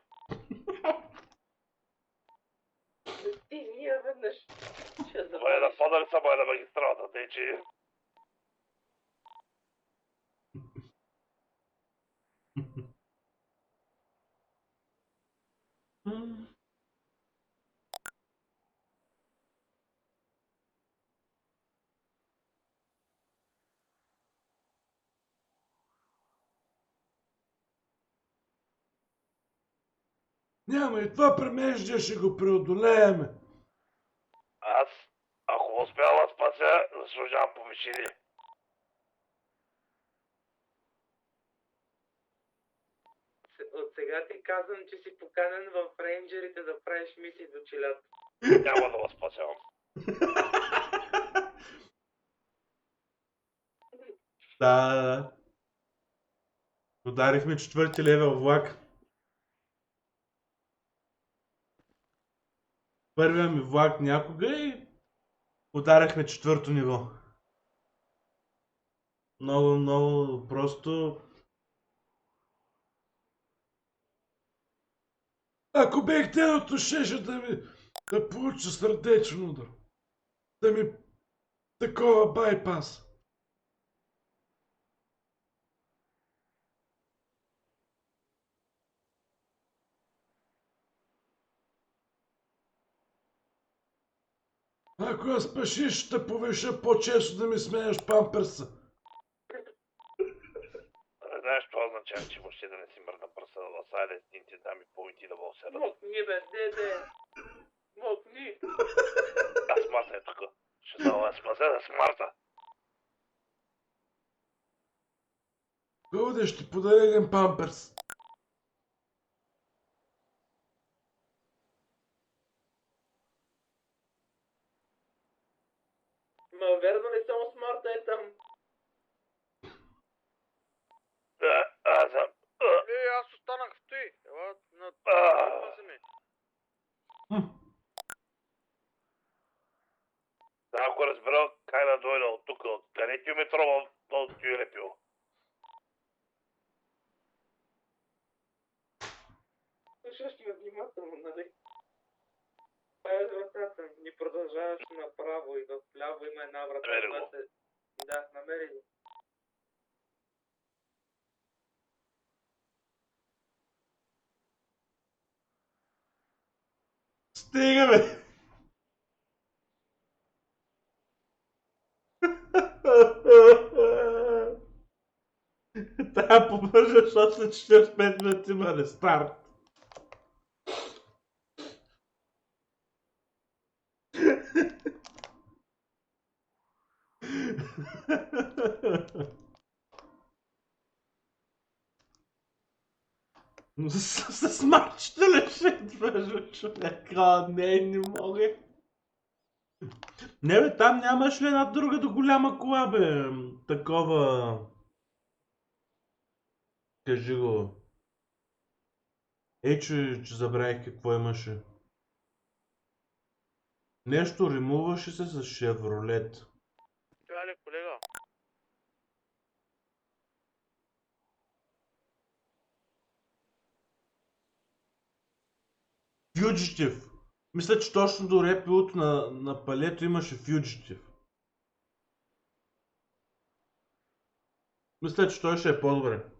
S1: Ти ние веднъж. Ще
S5: Май да
S1: забравиш.
S5: падали са май на магистралата, тъй че...
S3: Няма и това премеждие ще го преодолееме.
S5: Аз, ако успяла да спася, заслужавам повишение.
S1: От сега ти казвам, че си поканен в рейнджерите да правиш мисии до Чилято.
S5: Няма да го спасявам.
S3: Да. Ударихме 4-ти левел влак. Първия ми влак някога и ударихме 4-то ниво. Много просто... Ако бех телото, щеше да получа сърдечен удар. Да ми такова байпас. Ако я спашиш, ще повиша по-често да ми сменяш памперса.
S5: Не знаеш, това означава, че въобще да не си мърда пръста да сайде с ти дами поинти да го седат.
S1: Мокни, бе, деде. Мокни.
S5: А смарта е тук. Ще дава да спася да смарта.
S3: Годе, ще подаря един памперс.
S1: Ма верно ли само смарта е там?
S5: Аз съм...
S2: Аз останах в той. Ела, на... Пази ми.
S5: Ако разбера как да дойда от тук, къде ти ме тробал, то ти е лепил.
S1: Слушаш ме внимателно, нали? Това е вратата. Ни продължаваш направо и вляво има една врата.
S5: Намери
S1: това
S5: го.
S1: се- Да, намери го.
S3: Стига, бе! Трябва побържа, защото след 45 минути има рестарт. Но с марчета ли ще идваш, човек? Не мога. Не бе, там нямаш ли една друга до голяма кола, бе? Такова... Кажи го. Ей, че забравих какво имаше. Нещо римуваше се с Шевролет.
S2: Това ли, колега?
S3: Fugitive. Мисля, че точно до репилото на палето имаше Fugitive. Мисля, че той ще е по-добре.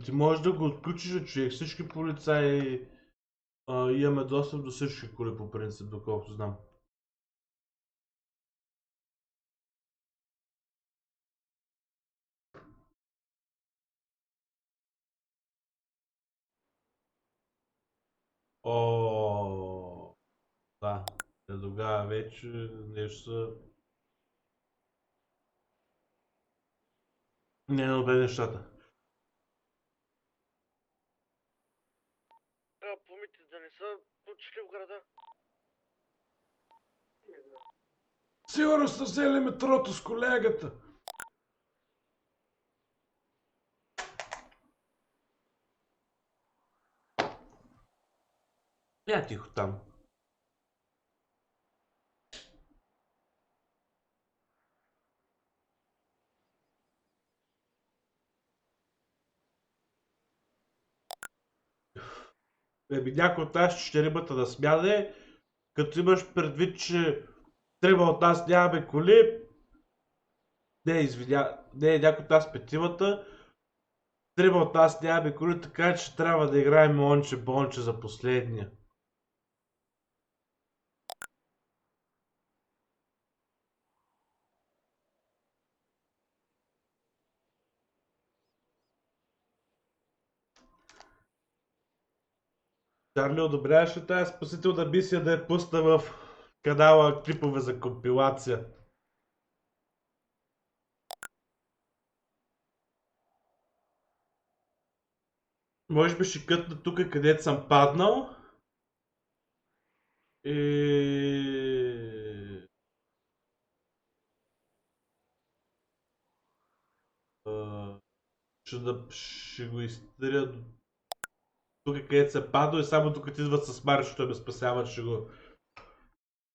S3: Ти можеш да го отключиш, човек. Всички полицаи имаме достъп до всички коли по принцип, доколкото знам. О, да. Тогава вече нещо не е добре нещата.
S2: Помните да не са учили в града.
S3: Сигурно сте взели метрото с колегата. Я тихо там. Някой от нас ще рибата да смяне, като имаш предвид, че трима от нас нямаме коли. Не, някой от нас петимата. Трима от нас нямаме коли, така че трябва да играем монче-бонче за последния. Чарли, одобряваш ли тази спасителна мисия да я пусна в канала клипове за компилация? Може би ще кътна тук, където съм паднал. И... ще го изтъря до тук, където се падал и само докато идват с Мари, той ме спасява,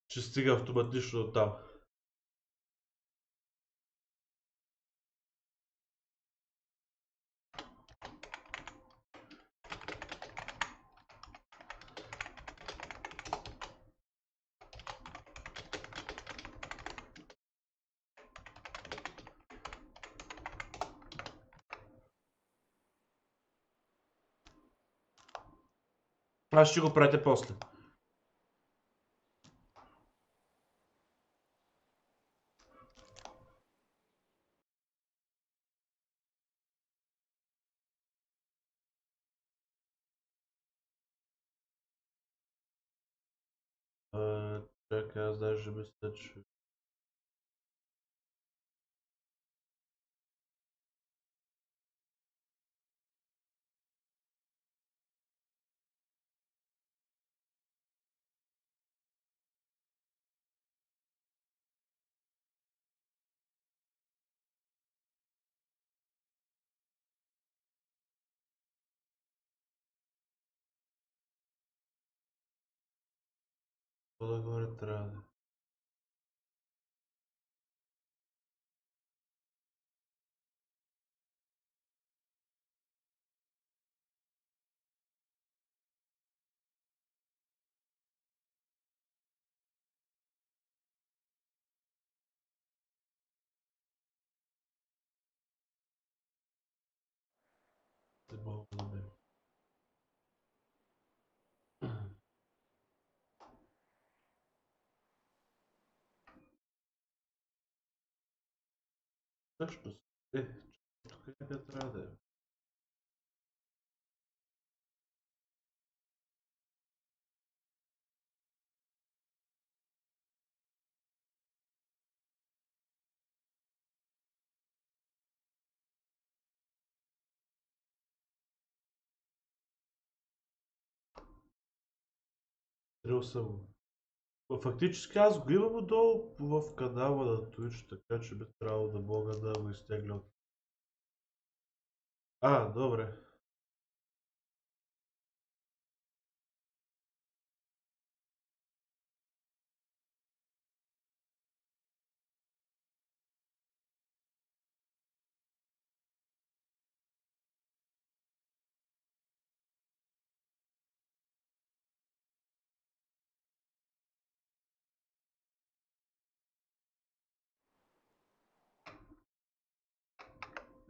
S3: ще стига автоматично от там. Аз ще го пратя после. Чакай, аз даже мисля, че... По-нагоре трябва да... Не мога да намеря. Всъщност, тук някъде трябва да е. Трил съм го. Фактически аз го имам отдолу в канала на Twitch, така че би трябвало да мога да го изтегля от А, добре.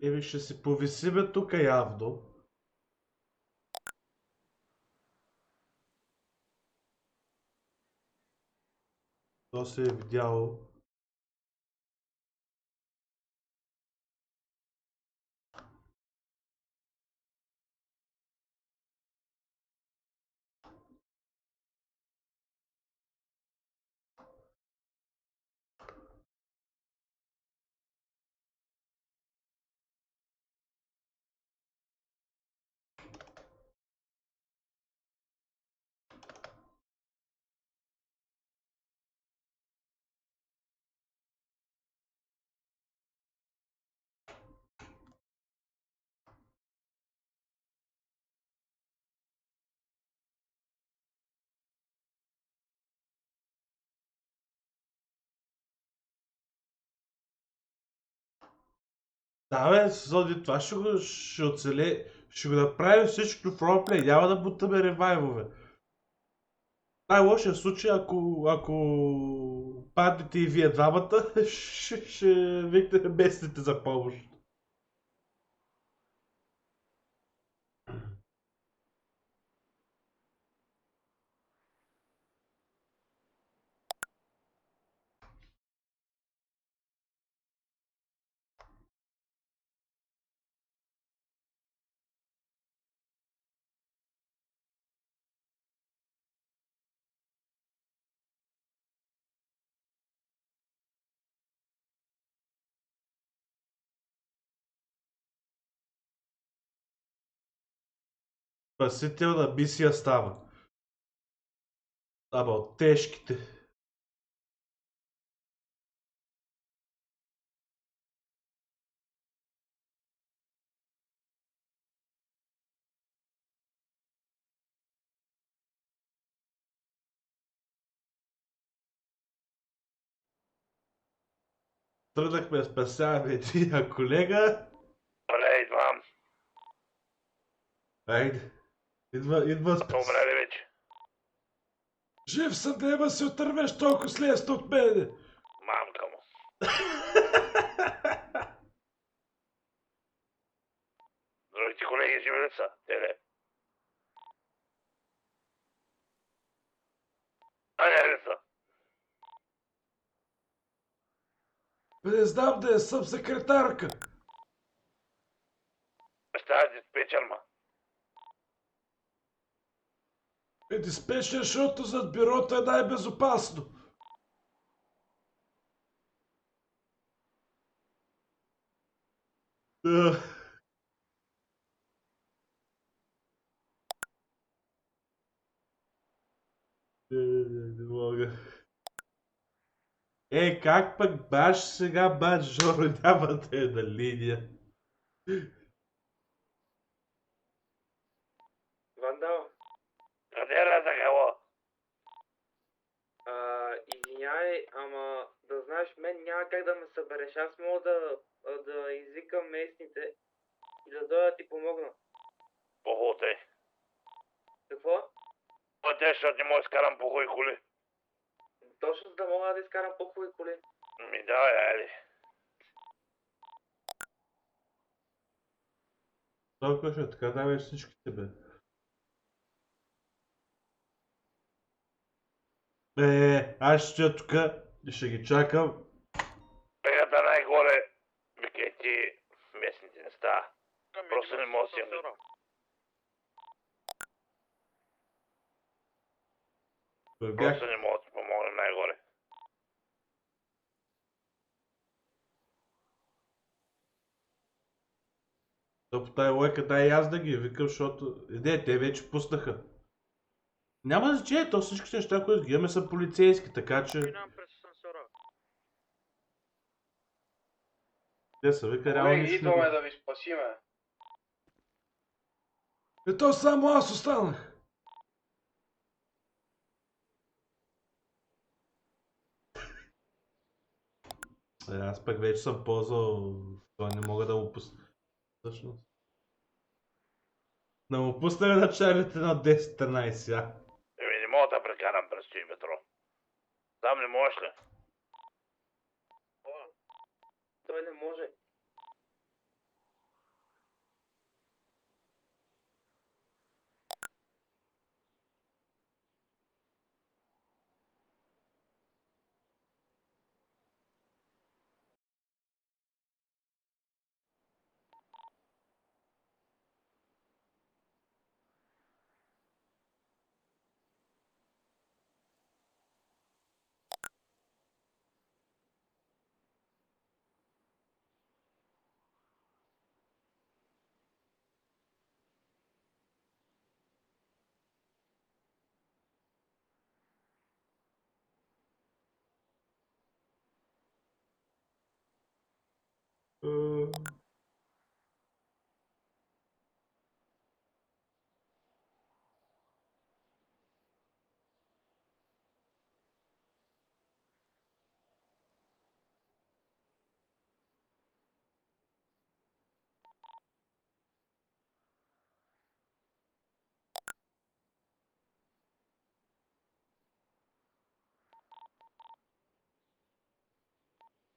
S3: Еми ще се повисиме тук явно. То се е видяло. Да, бе, Соди, това ще оцеле. Ще го направим всичко в ролплей. Няма да бутаме ревайвове. Най-лошия случай, ако паднете и вие двамата, ще викнете местните за помощ. Спасителна мисия става. Ама от тежките. Тръгнахме да спасяваме един колега.
S5: Оле, идвам.
S3: Айде. Идва
S5: Добре ли вече?
S3: Жив съм, няма се отървеш толкова с лесно от мене.
S5: Мамка му. Другите колеги живи ли са? Те ли? А не ли са?
S3: Не знам да съм секретарка.
S5: Става диспетчер, ма.
S3: Диспетчер, защото зад бюрото е най-безопасно. Не мога. Как пък баш сега баш Жоро няма да е на линия.
S1: Вандал,
S5: Къде е разъгало?
S1: извинявай, ама да знаеш, мен няма как да ме събереш. Аз мога да извикам местните и да дойда да ти помогна.
S5: Похутай.
S1: Какво?
S5: Пътя, защото не мога да изкарам по хубави коли.
S1: Точно за да мога да изкарам по-хубави коли.
S5: Ми давай, айде.
S3: Толкова ще така давай всичките, бе. Аз ще стоя тук и ще ги чакам.
S5: Пегата най-горе, викай ти, местните не става. Просто не мога да си я Просто не мога да ти помогна най-горе.
S3: То по тая лойка дай и аз да ги викам, защото... Не, те вече пуснаха. Няма значение, то всички неща, които ги имаме са полицейски, така че...
S2: Минавам през асансьора.
S3: Те са вика реално нищо.
S1: да ви спасиме.
S3: Ето само аз останах. Аз пък вече съм ползвал, това не мога да му пусна. Всъщност. Да му пусна ли началите на 10-13 сега?
S5: Еми, не мога да прекарам през този метро. Там не можеш ли?
S1: Той не може.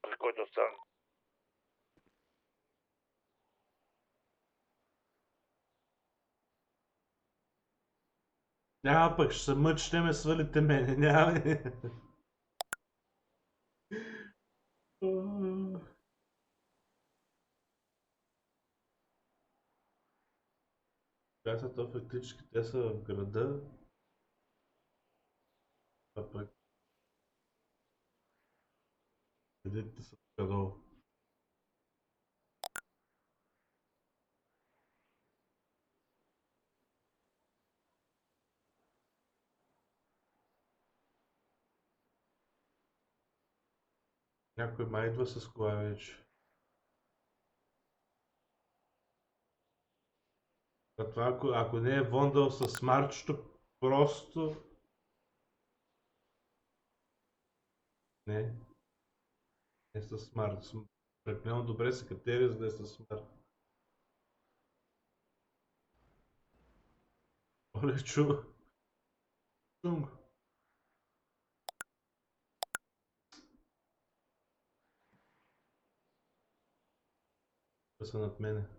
S5: При който съм.
S3: Няма пък, ще се мъчите ме свалите мене, няма. Коя са то фактически? Те са в града. А пък... Където са долу. Някой май идва с кола вече. А това ако не е вондал с смарчето, просто... Не. Не с смарт. Прекалено добре се катери, за да е с смарт. Оле, чува. Чум го. Да са над мене.